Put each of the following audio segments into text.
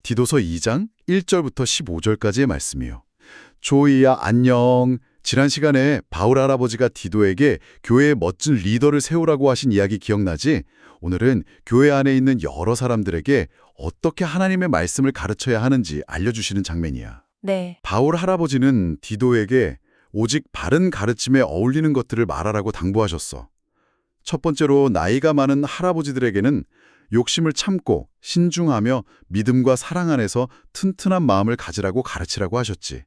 디도서 2장 1절부터 15절까지의 말씀이에요. 조이야 안녕. 지난 시간에 바울 할아버지가 디도에게 교회의 멋진 리더를 세우라고 하신 이야기 기억나지? 오늘은 교회 안에 있는 여러 사람들에게 어떻게 하나님의 말씀을 가르쳐야 하는지 알려주시는 장면이야. 네. 바울 할아버지는 디도에게 오직 바른 가르침에 어울리는 것들을 말하라고 당부하셨어. 첫 번째로 나이가 많은 할아버지들에게는 욕심을 참고 신중하며 믿음과 사랑 안에서 튼튼한 마음을 가지라고 가르치라고 하셨지.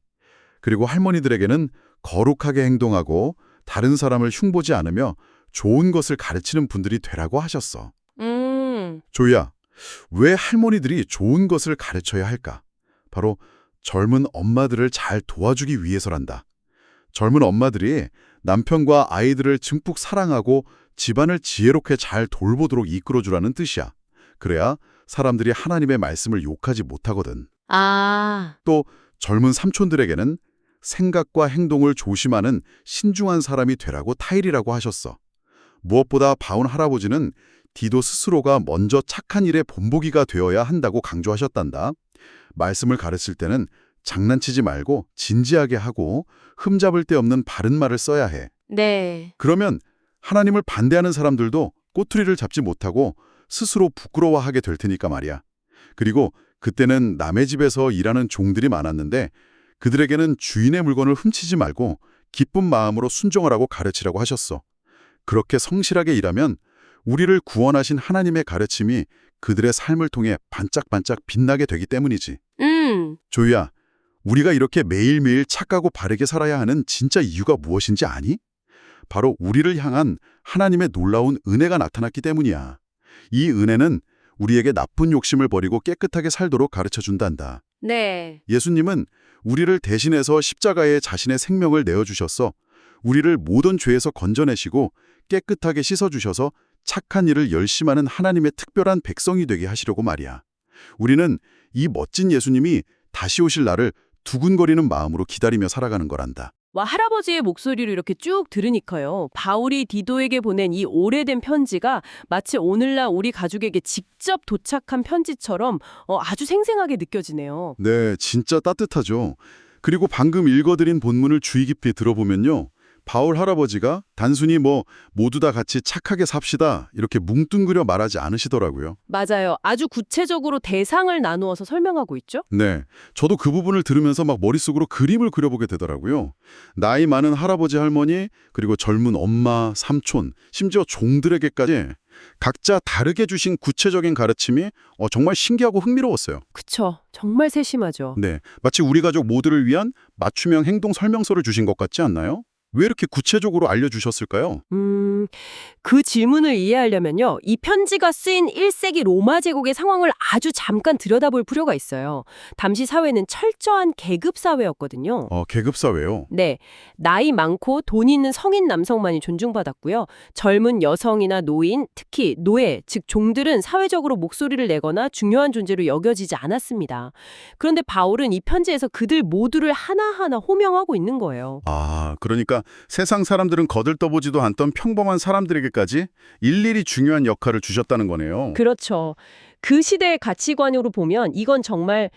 그리고 할머니들에게는 거룩하게 행동하고 다른 사람을 흉보지 않으며 좋은 것을 가르치는 분들이 되라고 하셨어. 조이야, 왜 할머니들이 좋은 것을 가르쳐야 할까? 바로 젊은 엄마들을 잘 도와주기 위해서란다. 젊은 엄마들이 남편과 아이들을 증폭 사랑하고 집안을 지혜롭게 잘 돌보도록 이끌어주라는 뜻이야. 그래야 사람들이 하나님의 말씀을 욕하지 못하거든. 아, 또 젊은 삼촌들에게는 생각과 행동을 조심하는 신중한 사람이 되라고 타일이라고 하셨어. 무엇보다 바울 할아버지는 디도 스스로가 먼저 착한 일의 본보기가 되어야 한다고 강조하셨단다. 말씀을 가르칠 때는 장난치지 말고 진지하게 하고 흠잡을 데 없는 바른 말을 써야 해. 네. 그러면 하나님을 반대하는 사람들도 꼬투리를 잡지 못하고 스스로 부끄러워하게 될 테니까 말이야. 그리고 그때는 남의 집에서 일하는 종들이 많았는데 그들에게는 주인의 물건을 훔치지 말고 기쁜 마음으로 순종하라고 가르치라고 하셨어. 그렇게 성실하게 일하면 우리를 구원하신 하나님의 가르침이 그들의 삶을 통해 반짝반짝 빛나게 되기 때문이지. 조이야, 우리가 이렇게 매일매일 착하고 바르게 살아야 하는 진짜 이유가 무엇인지 아니? 바로 우리를 향한 하나님의 놀라운 은혜가 나타났기 때문이야. 이 은혜는 우리에게 나쁜 욕심을 버리고 깨끗하게 살도록 가르쳐준단다. 네. 예수님은 우리를 대신해서 십자가에 자신의 생명을 내어주셔서 우리를 모든 죄에서 건져내시고 깨끗하게 씻어주셔서 착한 일을 열심히 하는 하나님의 특별한 백성이 되게 하시려고 말이야. 우리는 이 멋진 예수님이 다시 오실 날을 두근거리는 마음으로 기다리며 살아가는 거란다. 와, 할아버지의 목소리를 이렇게 쭉 들으니까요. 바울이 디도에게 보낸 이 오래된 편지가 마치 오늘날 우리 가족에게 직접 도착한 편지처럼 아주 생생하게 느껴지네요. 네, 진짜 따뜻하죠. 그리고 방금 읽어드린 본문을 주의 깊이 들어보면요. 바울 할아버지가 단순히 모두 다 같이 착하게 삽시다 이렇게 뭉뚱그려 말하지 않으시더라고요. 맞아요. 아주 구체적으로 대상을 나누어서 설명하고 있죠? 네, 저도 그 부분을 들으면서 막 머릿속으로 그림을 그려보게 되더라고요. 나이 많은 할아버지 할머니, 그리고 젊은 엄마, 삼촌, 심지어 종들에게까지 각자 다르게 주신 구체적인 가르침이 정말 신기하고 흥미로웠어요. 그쵸. 정말 세심하죠. 네, 마치 우리 가족 모두를 위한 맞춤형 행동 설명서를 주신 것 같지 않나요? 왜 이렇게 구체적으로 알려주셨을까요? 그 질문을 이해하려면요. 이 편지가 쓰인 1세기 로마 제국의 상황을 아주 잠깐 들여다볼 필요가 있어요. 당시 사회는 철저한 계급 사회였거든요. 계급사회요? 네. 나이 많고 돈 있는 성인 남성만이 존중받았고요. 젊은 여성이나 노인, 특히 노예, 즉 종들은 사회적으로 목소리를 내거나 중요한 존재로 여겨지지 않았습니다. 그런데 바울은 이 편지에서 그들 모두를 하나하나 호명하고 있는 거예요. 그러니까 세상 사람들은 거들떠보지도 않던 평범한 사람들에게까지 일일이 중요한 역할을 주셨다는 거네요. 그렇죠. 그 시대의 가치관으로 보면 이건 정말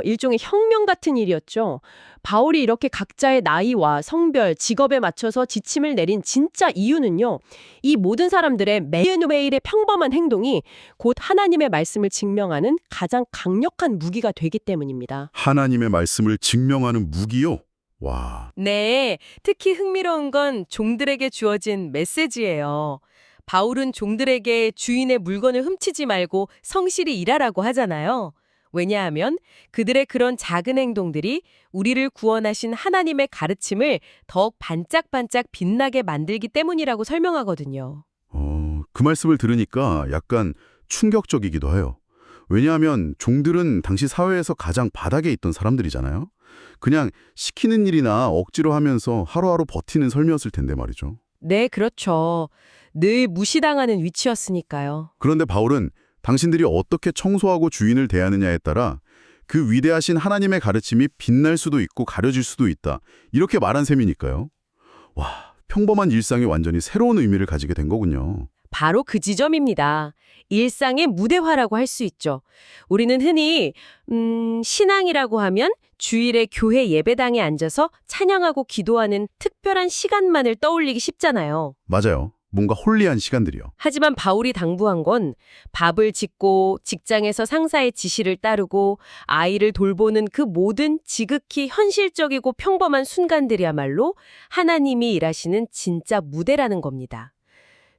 일종의 혁명 같은 일이었죠. 바울이 이렇게 각자의 나이와 성별, 직업에 맞춰서 지침을 내린 진짜 이유는요. 이 모든 사람들의 매일매일의 평범한 행동이 곧 하나님의 말씀을 증명하는 가장 강력한 무기가 되기 때문입니다. 하나님의 말씀을 증명하는 무기요? 와. 네, 특히 흥미로운 건 종들에게 주어진 메시지예요. 바울은 종들에게 주인의 물건을 훔치지 말고 성실히 일하라고 하잖아요. 왜냐하면 그들의 그런 작은 행동들이 우리를 구원하신 하나님의 가르침을 더욱 반짝반짝 빛나게 만들기 때문이라고 설명하거든요. 그 말씀을 들으니까 약간 충격적이기도 해요. 왜냐하면 종들은 당시 사회에서 가장 바닥에 있던 사람들이잖아요. 그냥 시키는 일이나 억지로 하면서 하루하루 버티는 삶이었을 텐데 말이죠. 네, 그렇죠. 늘 무시당하는 위치였으니까요. 그런데 바울은 당신들이 어떻게 청소하고 주인을 대하느냐에 따라 그 위대하신 하나님의 가르침이 빛날 수도 있고 가려질 수도 있다. 이렇게 말한 셈이니까요. 와, 평범한 일상이 완전히 새로운 의미를 가지게 된 거군요. 바로 그 지점입니다. 일상의 무대화라고 할 수 있죠. 우리는 흔히 신앙이라고 하면 주일에 교회 예배당에 앉아서 찬양하고 기도하는 특별한 시간만을 떠올리기 쉽잖아요. 맞아요. 뭔가 홀리한 시간들이요. 하지만 바울이 당부한 건 밥을 짓고 직장에서 상사의 지시를 따르고 아이를 돌보는 그 모든 지극히 현실적이고 평범한 순간들이야말로 하나님이 일하시는 진짜 무대라는 겁니다.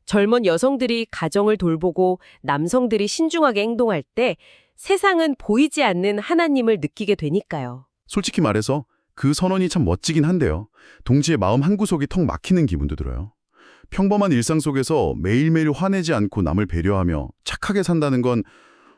젊은 여성들이 가정을 돌보고 남성들이 신중하게 행동할 때 세상은 보이지 않는 하나님을 느끼게 되니까요. 솔직히 말해서 그 선언이 참 멋지긴 한데요. 동시에 마음 한구석이 턱 막히는 기분도 들어요. 평범한 일상 속에서 매일매일 화내지 않고 남을 배려하며 착하게 산다는 건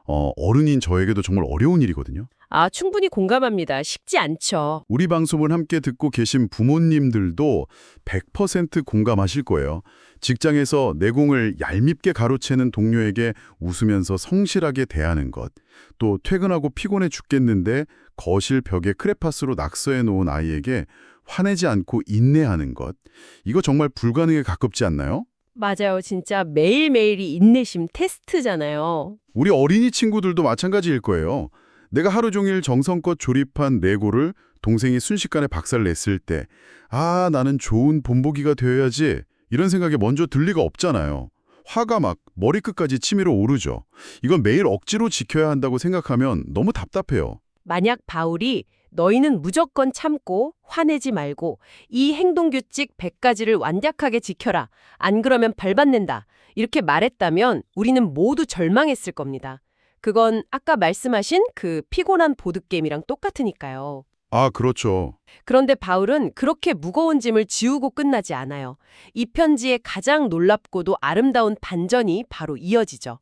어른인 저에게도 정말 어려운 일이거든요. 충분히 공감합니다. 쉽지 않죠. 우리 방송을 함께 듣고 계신 부모님들도 100% 공감하실 거예요. 직장에서 내공을 얄밉게 가로채는 동료에게 웃으면서 성실하게 대하는 것, 또 퇴근하고 피곤해 죽겠는데 거실 벽에 크레파스로 낙서해 놓은 아이에게 화내지 않고 인내하는 것, 이거 정말 불가능에 가깝지 않나요? 맞아요. 진짜 매일매일이 인내심 테스트잖아요. 우리 어린이 친구들도 마찬가지일 거예요. 내가 하루 종일 정성껏 조립한 레고를 동생이 순식간에 박살냈을 때 나는 좋은 본보기가 되어야지 이런 생각이 먼저 들 리가 없잖아요. 화가 막 머리끝까지 치밀어 오르죠. 이건 매일 억지로 지켜야 한다고 생각하면 너무 답답해요. 만약 바울이 너희는 무조건 참고 화내지 말고 이 행동규칙 100가지를 완벽하게 지켜라. 안 그러면 벌받는다. 이렇게 말했다면 우리는 모두 절망했을 겁니다. 그건 아까 말씀하신 그 피곤한 보드게임이랑 똑같으니까요. 그렇죠. 그런데 바울은 그렇게 무거운 짐을 지우고 끝나지 않아요. 이 편지의 가장 놀랍고도 아름다운 반전이 바로 이어지죠.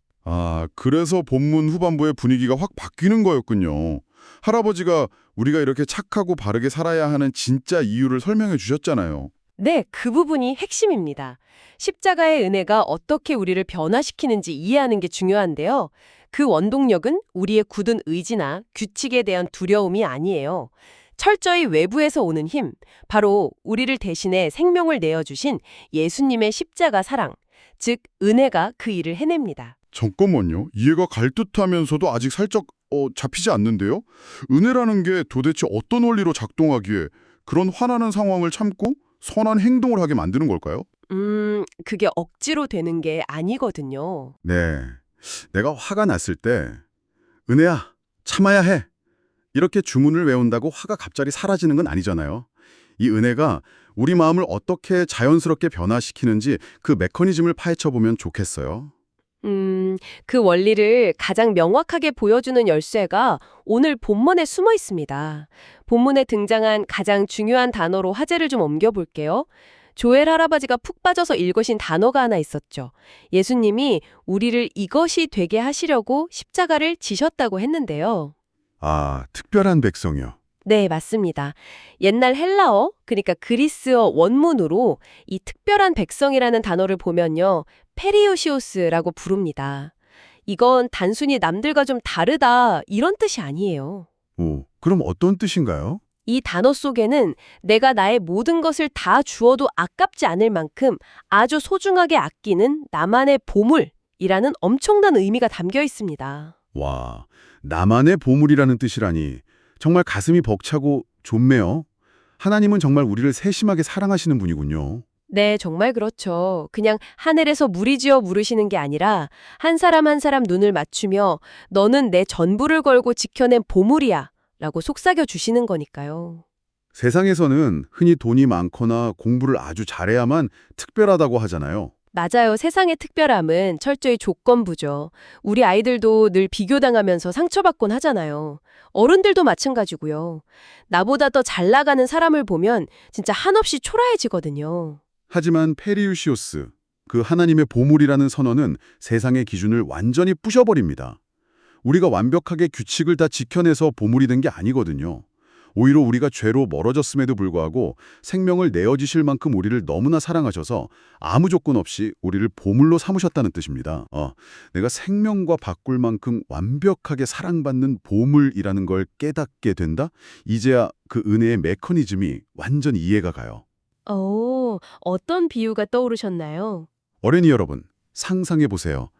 그래서 본문 후반부의 분위기가 확 바뀌는 거였군요. 할아버지가 우리가 이렇게 착하고 바르게 살아야 하는 진짜 이유를 설명해 주셨잖아요. 네, 그 부분이 핵심입니다. 십자가의 은혜가 어떻게 우리를 변화시키는지 이해하는 게 중요한데요. 그 원동력은 우리의 굳은 의지나 규칙에 대한 두려움이 아니에요. 철저히 외부에서 오는 힘, 바로 우리를 대신해 생명을 내어주신 예수님의 십자가 사랑, 즉 은혜가 그 일을 해냅니다. 잠깐만요. 이해가 갈 듯하면서도 아직 살짝 잡히지 않는데요? 은혜라는 게 도대체 어떤 원리로 작동하기에 그런 화나는 상황을 참고 선한 행동을 하게 만드는 걸까요? 그게 억지로 되는 게 아니거든요. 네. 내가 화가 났을 때 은혜야, 참아야 해. 이렇게 주문을 외운다고 화가 갑자기 사라지는 건 아니잖아요. 이 은혜가 우리 마음을 어떻게 자연스럽게 변화시키는지 그 메커니즘을 파헤쳐보면 좋겠어요. 그 원리를 가장 명확하게 보여주는 열쇠가 오늘 본문에 숨어 있습니다. 본문에 등장한 가장 중요한 단어로 화제를 좀 옮겨볼게요. 조엘 할아버지가 푹 빠져서 읽으신 단어가 하나 있었죠. 예수님이 우리를 이것이 되게 하시려고 십자가를 지셨다고 했는데요. 특별한 백성이요. 네, 맞습니다. 옛날 헬라어, 그러니까 그리스어 원문으로 이 특별한 백성이라는 단어를 보면요. 페리오시오스라고 부릅니다. 이건 단순히 남들과 좀 다르다 이런 뜻이 아니에요. 그럼 어떤 뜻인가요? 이 단어 속에는 내가 나의 모든 것을 다 주어도 아깝지 않을 만큼 아주 소중하게 아끼는 나만의 보물이라는 엄청난 의미가 담겨 있습니다. 와, 나만의 보물이라는 뜻이라니 정말 가슴이 벅차고 좋네요. 하나님은 정말 우리를 세심하게 사랑하시는 분이군요. 네, 정말 그렇죠. 그냥 하늘에서 무리지어 물으시는 게 아니라 한 사람 한 사람 눈을 맞추며 너는 내 전부를 걸고 지켜낸 보물이야 라고 속삭여 주시는 거니까요. 세상에서는 흔히 돈이 많거나 공부를 아주 잘해야만 특별하다고 하잖아요. 맞아요. 세상의 특별함은 철저히 조건부죠. 우리 아이들도 늘 비교당하면서 상처받곤 하잖아요. 어른들도 마찬가지고요. 나보다 더 잘 나가는 사람을 보면 진짜 한없이 초라해지거든요. 하지만 페리우시오스, 그 하나님의 보물이라는 선언은 세상의 기준을 완전히 부셔버립니다. 우리가 완벽하게 규칙을 다 지켜내서 보물이 된 게 아니거든요. 오히려 우리가 죄로 멀어졌음에도 불구하고 생명을 내어주실 만큼 우리를 너무나 사랑하셔서 아무 조건 없이 우리를 보물로 삼으셨다는 뜻입니다. 내가 생명과 바꿀 만큼 완벽하게 사랑받는 보물이라는 걸 깨닫게 된다? 이제야 그 은혜의 메커니즘이 완전히 이해가 가요. 어떤 비유가 떠오르셨나요? 어린이 여러분, 상상해 보세요.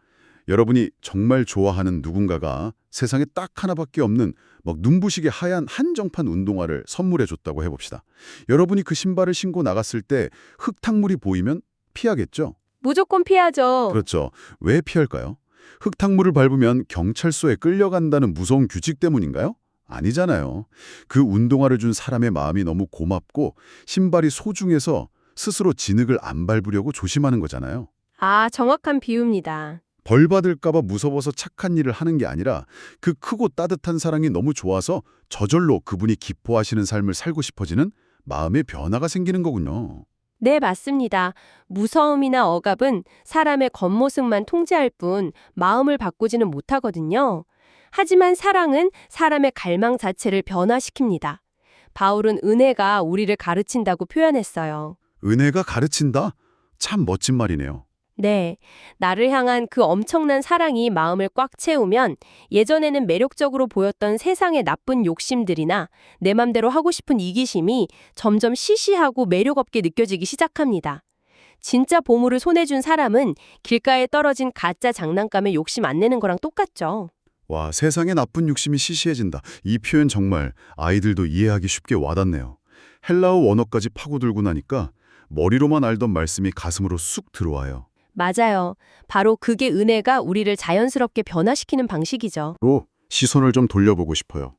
여러분이 정말 좋아하는 누군가가 세상에 딱 하나밖에 없는 막 눈부시게 하얀 한정판 운동화를 선물해 줬다고 해봅시다. 여러분이 그 신발을 신고 나갔을 때 흙탕물이 보이면 피하겠죠? 무조건 피하죠. 그렇죠. 왜 피할까요? 흙탕물을 밟으면 경찰서에 끌려간다는 무서운 규칙 때문인가요? 아니잖아요. 그 운동화를 준 사람의 마음이 너무 고맙고 신발이 소중해서 스스로 진흙을 안 밟으려고 조심하는 거잖아요. 아, 정확한 비유입니다. 벌 받을까 봐 무서워서 착한 일을 하는 게 아니라 그 크고 따뜻한 사랑이 너무 좋아서 저절로 그분이 기뻐하시는 삶을 살고 싶어지는 마음의 변화가 생기는 거군요. 네, 맞습니다. 무서움이나 억압은 사람의 겉모습만 통제할 뿐 마음을 바꾸지는 못하거든요. 하지만 사랑은 사람의 갈망 자체를 변화시킵니다. 바울은 은혜가 우리를 가르친다고 표현했어요. 은혜가 가르친다? 참 멋진 말이네요. 네, 나를 향한 그 엄청난 사랑이 마음을 꽉 채우면 예전에는 매력적으로 보였던 세상의 나쁜 욕심들이나 내 맘대로 하고 싶은 이기심이 점점 시시하고 매력없게 느껴지기 시작합니다. 진짜 보물을 손에 준 사람은 길가에 떨어진 가짜 장난감에 욕심 안 내는 거랑 똑같죠. 와, 세상에 나쁜 욕심이 시시해진다. 이 표현 정말 아이들도 이해하기 쉽게 와닿네요. 헬라어 원어까지 파고들고 나니까 머리로만 알던 말씀이 가슴으로 쑥 들어와요. 맞아요. 바로 그게 은혜가 우리를 자연스럽게 변화시키는 방식이죠. 로 시선을 좀 돌려보고 싶어요.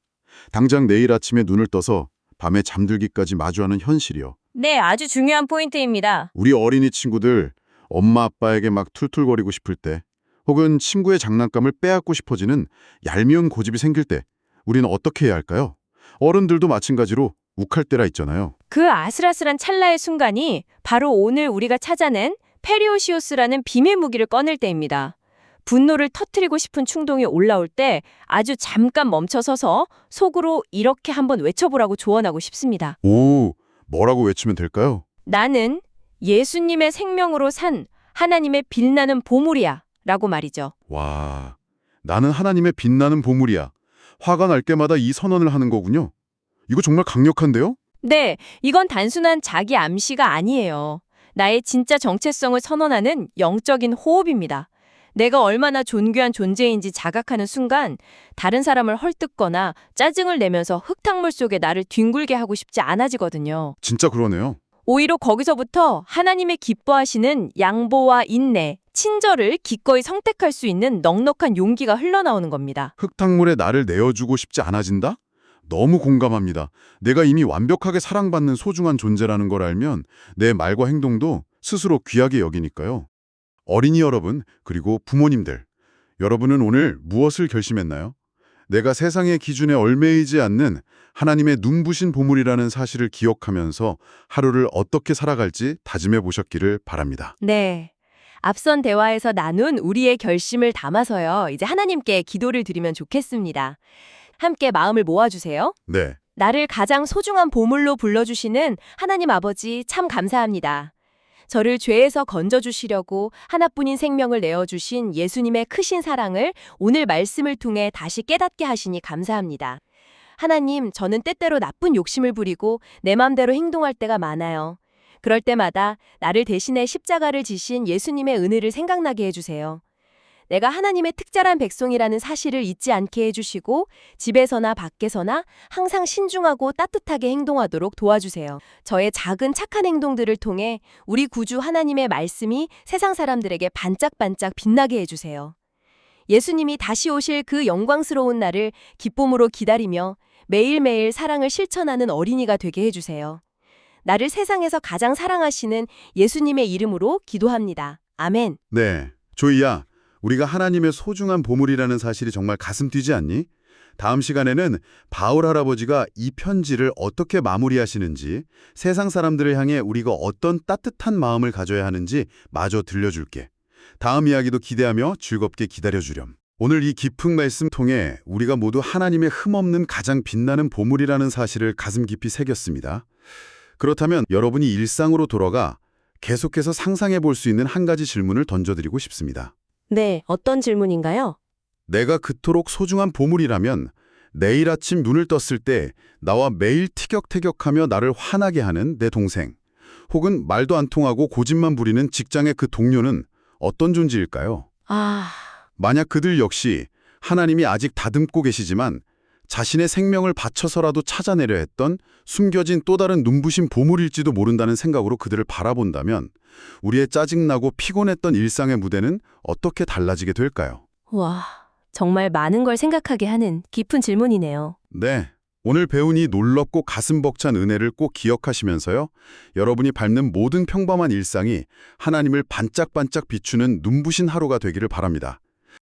당장 내일 아침에 눈을 떠서 밤에 잠들기까지 마주하는 현실이요. 네, 아주 중요한 포인트입니다. 우리 어린이 친구들 엄마 아빠에게 막 툴툴거리고 싶을 때 혹은 친구의 장난감을 빼앗고 싶어지는 얄미운 고집이 생길 때 우리는 어떻게 해야 할까요? 어른들도 마찬가지로 욱할 때라 있잖아요. 그 아슬아슬한 찰나의 순간이 바로 오늘 우리가 찾아낸 페리오시오스라는 비밀 무기를 꺼낼 때입니다. 분노를 터뜨리고 싶은 충동이 올라올 때 아주 잠깐 멈춰서서 속으로 이렇게 한번 외쳐보라고 조언하고 싶습니다. 오, 뭐라고 외치면 될까요? 나는 예수님의 생명으로 산 하나님의 빛나는 보물이야 라고 말이죠. 와, 나는 하나님의 빛나는 보물이야. 화가 날 때마다 이 선언을 하는 거군요. 이거 정말 강력한데요? 네, 이건 단순한 자기 암시가 아니에요. 나의 진짜 정체성을 선언하는 영적인 호흡입니다. 내가 얼마나 존귀한 존재인지 자각하는 순간 다른 사람을 헐뜯거나 짜증을 내면서 흙탕물 속에 나를 뒹굴게 하고 싶지 않아지거든요. 진짜 그러네요. 오히려 거기서부터 하나님의 기뻐하시는 양보와 인내, 친절을 기꺼이 선택할 수 있는 넉넉한 용기가 흘러나오는 겁니다. 흙탕물에 나를 내어주고 싶지 않아진다? 너무 공감합니다. 내가 이미 완벽하게 사랑받는 소중한 존재라는 걸 알면 내 말과 행동도 스스로 귀하게 여기니까요. 어린이 여러분, 그리고 부모님들, 여러분은 오늘 무엇을 결심했나요? 내가 세상의 기준에 얽매이지 않는 하나님의 눈부신 보물이라는 사실을 기억하면서 하루를 어떻게 살아갈지 다짐해 보셨기를 바랍니다. 네. 앞선 대화에서 나눈 우리의 결심을 담아서요. 이제 하나님께 기도를 드리면 좋겠습니다. 함께 마음을 모아주세요. 네, 나를 가장 소중한 보물로 불러주시는 하나님 아버지 참 감사합니다. 저를 죄에서 건져주시려고 하나뿐인 생명을 내어주신 예수님의 크신 사랑을 오늘 말씀을 통해 다시 깨닫게 하시니 감사합니다. 하나님, 저는 때때로 나쁜 욕심을 부리고 내 맘대로 행동할 때가 많아요. 그럴 때마다 나를 대신해 십자가를 지신 예수님의 은혜를 생각나게 해주세요. 내가 하나님의 특별한 백성이라는 사실을 잊지 않게 해주시고 집에서나 밖에서나 항상 신중하고 따뜻하게 행동하도록 도와주세요. 저의 작은 착한 행동들을 통해 우리 구주 하나님의 말씀이 세상 사람들에게 반짝반짝 빛나게 해주세요. 예수님이 다시 오실 그 영광스러운 날을 기쁨으로 기다리며 매일매일 사랑을 실천하는 어린이가 되게 해주세요. 나를 세상에서 가장 사랑하시는 예수님의 이름으로 기도합니다. 아멘. 네, 조이야. 우리가 하나님의 소중한 보물이라는 사실이 정말 가슴 뛰지 않니? 다음 시간에는 바울 할아버지가 이 편지를 어떻게 마무리하시는지, 세상 사람들을 향해 우리가 어떤 따뜻한 마음을 가져야 하는지 마저 들려줄게. 다음 이야기도 기대하며 즐겁게 기다려주렴. 오늘 이 깊은 말씀 통해 우리가 모두 하나님의 흠없는 가장 빛나는 보물이라는 사실을 가슴 깊이 새겼습니다. 그렇다면 여러분이 일상으로 돌아가 계속해서 상상해 볼 수 있는 한 가지 질문을 던져드리고 싶습니다. 네, 어떤 질문인가요? 내가 그토록 소중한 보물이라면 내일 아침 눈을 떴을 때 나와 매일 티격태격하며 나를 화나게 하는 내 동생, 혹은 말도 안 통하고 고집만 부리는 직장의 그 동료는 어떤 존재일까요? 아, 만약 그들 역시 하나님이 아직 다듬고 계시지만 자신의 생명을 바쳐서라도 찾아내려 했던 숨겨진 또 다른 눈부신 보물일지도 모른다는 생각으로 그들을 바라본다면 우리의 짜증나고 피곤했던 일상의 무대는 어떻게 달라지게 될까요? 와, 정말 많은 걸 생각하게 하는 깊은 질문이네요. 네, 오늘 배운 이 놀랍고 가슴 벅찬 은혜를 꼭 기억하시면서요. 여러분이 밟는 모든 평범한 일상이 하나님을 반짝반짝 비추는 눈부신 하루가 되기를 바랍니다.